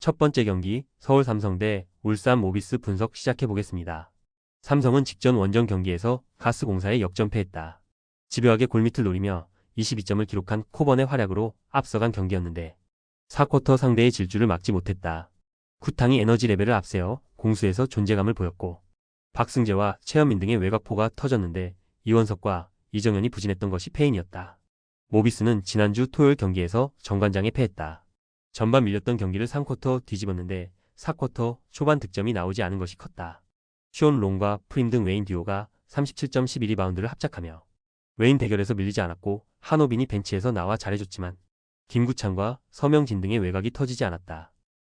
첫 번째 경기 서울 삼성 대 울산 모비스 분석 시작해보겠습니다. 삼성은 직전 원정 경기에서 가스공사에 역전패했다. 집요하게 골밑을 노리며 22점을 기록한 코번의 활약으로 앞서간 경기였는데 4쿼터 상대의 질주를 막지 못했다. 쿠탕이 에너지 레벨을 앞세워 공수에서 존재감을 보였고 박승재와 최현민 등의 외곽포가 터졌는데 이원석과 이정현이 부진했던 것이 패인이었다. 모비스는 지난주 토요일 경기에서 정관장에 패했다. 전반 밀렸던 경기를 3쿼터 뒤집었는데 4쿼터 초반 득점이 나오지 않은 것이 컸다. 숀 롱과 프림 등 웨인 듀오가 37점 11리바운드를 합작하며 웨인 대결에서 밀리지 않았고 한호빈이 벤치에서 나와 잘해줬지만 김구창과 서명진 등의 외곽이 터지지 않았다.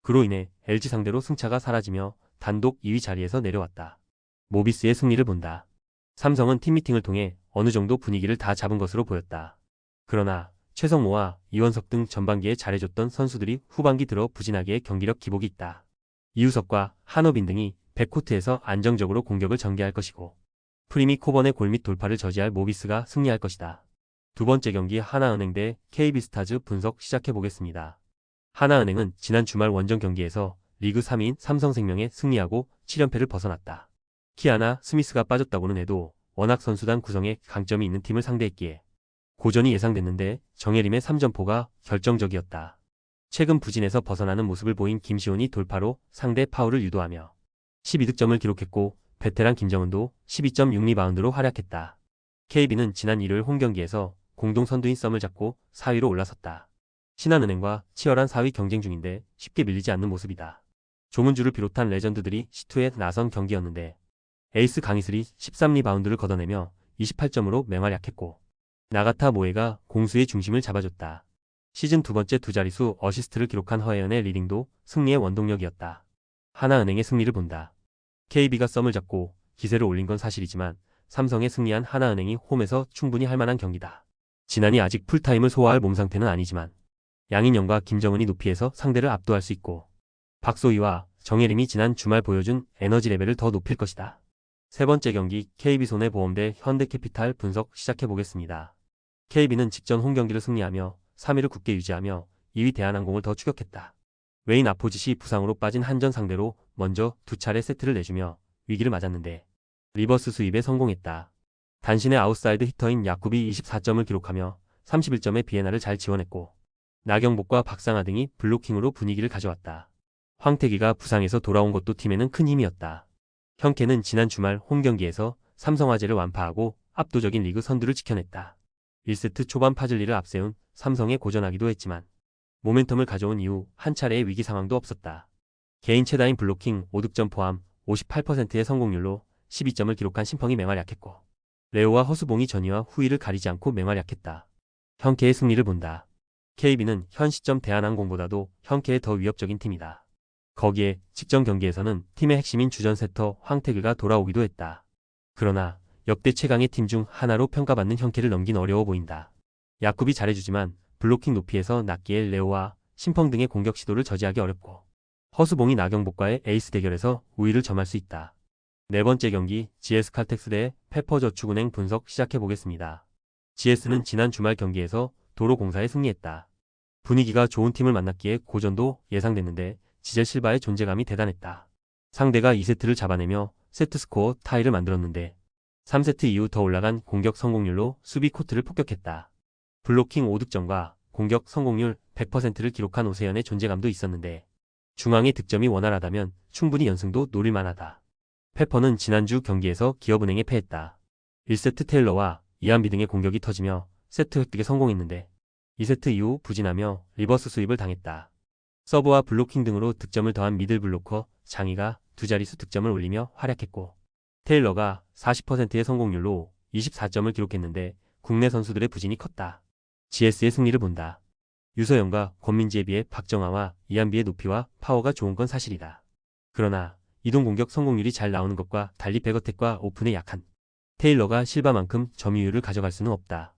그로 인해 LG 상대로 승차가 사라지며 단독 2위 자리에서 내려왔다. 모비스의 승리를 본다. 삼성은 팀미팅을 통해 어느 정도 분위기를 다 잡은 것으로 보였다. 그러나 최성모와 이원석 등 전반기에 잘해줬던 선수들이 후반기 들어 부진하게 경기력 기복이 있다. 이우석과 한호빈 등이 백코트에서 안정적으로 공격을 전개할 것이고 프림이 코번의 골밑 돌파를 저지할 모비스가 승리할 것이다. 두 번째 경기 하나은행 대 KB스타즈 분석 시작해보겠습니다. 하나은행은 지난 주말 원정 경기에서 리그 3위인 삼성생명에 승리하고 7연패를 벗어났다. 키아나 스미스가 빠졌다고는 해도 워낙 선수단 구성에 강점이 있는 팀을 상대했기에 고전이 예상됐는데 정예림의 3점포가 결정적이었다. 최근 부진에서 벗어나는 모습을 보인 김시온이 돌파로 상대 파울을 유도하며 12득점을 기록했고 베테랑 김정은도 12.6리바운드로 활약했다. KB는 지난 일요일 홈경기에서 공동 선두인 썸을 잡고 4위로 올라섰다. 신한은행과 치열한 4위 경쟁 중인데 쉽게 밀리지 않는 모습이다. 조문주를 비롯한 레전드들이 시투에 나선 경기였는데 에이스 강희슬이 13리바운드를 걷어내며 28점으로 맹활약했고 나가타 모에가 공수의 중심을 잡아줬다. 시즌 두 번째 두 자릿수 어시스트를 기록한 허예은의 리딩도 승리의 원동력이었다. 하나은행의 승리를 본다. KB가 썸을 잡고 기세를 올린 건 사실이지만 삼성에 승리한 하나은행이 홈에서 충분히 할 만한 경기다. 진한이 아직 풀타임을 소화할 몸 상태는 아니지만 양인영과 김정은이 높이에서 상대를 압도할 수 있고 박소희와 정예림이 지난 주말 보여준 에너지 레벨을 더 높일 것이다. 세 번째 경기 KB손해보험 대 현대캐피탈 분석 시작해보겠습니다. KB는 직전 홈경기를 승리하며 3위를 굳게 유지하며 2위 대한항공을 더 추격했다. 웨인 아포짓이 부상으로 빠진 한전 상대로 먼저 두 차례 세트를 내주며 위기를 맞았는데 리버스 수입에 성공했다. 단신의 아웃사이드 히터인 야쿠비 24점을 기록하며 31점의 비에나를 잘 지원했고 나경복과 박상아 등이 블로킹으로 분위기를 가져왔다. 황태기가 부상에서 돌아온 것도 팀에는 큰 힘이었다. 현케는 지난 주말 홈경기에서 삼성화재를 완파하고 압도적인 리그 선두를 지켜냈다. 1세트 초반 파즐리를 앞세운 삼성에 고전하기도 했지만 모멘텀을 가져온 이후 한 차례의 위기 상황도 없었다. 개인 최다인 블로킹 5득점 포함 58%의 성공률로 12점을 기록한 신펑이 맹활약했고 레오와 허수봉이 전위와 후위를 가리지 않고 맹활약했다. 현케의 승리를 본다. KB는 현 시점 대한항공보다도 현케에 더 위협적인 팀이다. 거기에 직전 경기에서는 팀의 핵심인 주전 세터 황태규가 돌아오기도 했다. 그러나 역대 최강의 팀 중 하나로 평가받는 현케를 넘긴 어려워 보인다. 야쿠비 잘해주지만 블로킹 높이에서 낫기에 레오와 신펑 등의 공격 시도를 저지하기 어렵고 허수봉이 나경복과의 에이스 대결에서 우위를 점할 수 있다. 네 번째 경기 GS칼텍스 대 페퍼저축은행 분석 시작해보겠습니다. GS는 지난 주말 경기에서 도로공사에 승리했다. 분위기가 좋은 팀을 만났기에 고전도 예상됐는데 지젤 실바의 존재감이 대단했다. 상대가 2세트를 잡아내며 세트스코어 타이를 만들었는데 3세트 이후 더 올라간 공격 성공률로 수비 코트를 폭격했다. 블로킹 5득점과 공격 성공률 100%를 기록한 오세연의 존재감도 있었는데 중앙의 득점이 원활하다면 충분히 연승도 노릴만하다. 페퍼는 지난주 경기에서 기업은행에 패했다. 1세트 테일러와 이한비 등의 공격이 터지며 세트 획득에 성공했는데 2세트 이후 부진하며 리버스 수입을 당했다. 서브와 블로킹 등으로 득점을 더한 미들 블로커 장희가 두 자릿수 득점을 올리며 활약했고 테일러가 40%의 성공률로 24점을 기록했는데 국내 선수들의 부진이 컸다. GS의 승리를 본다. 유서영과 권민지에 비해 박정아와 이한비의 높이와 파워가 좋은 건 사실이다. 그러나 이동 공격 성공률이 잘 나오는 것과 달리 백어택과 오픈에 약한 테일러가 실바만큼 점유율을 가져갈 수는 없다.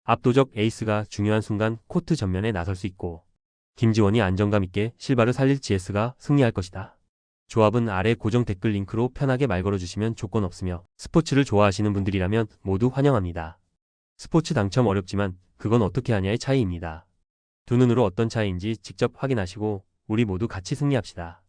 압도적 에이스가 중요한 순간 코트 전면에 나설 수 있고 김지원이 안정감 있게 실바를 살릴 GS가 승리할 것이다. 조합은 아래 고정 댓글 링크로 편하게 말 걸어주시면 조건 없으며 스포츠를 좋아하시는 분들이라면 모두 환영합니다. 스포츠 당첨 어렵지만 그건 어떻게 하냐의 차이입니다. 두 눈으로 어떤 차이인지 직접 확인하시고 우리 모두 같이 승리합시다.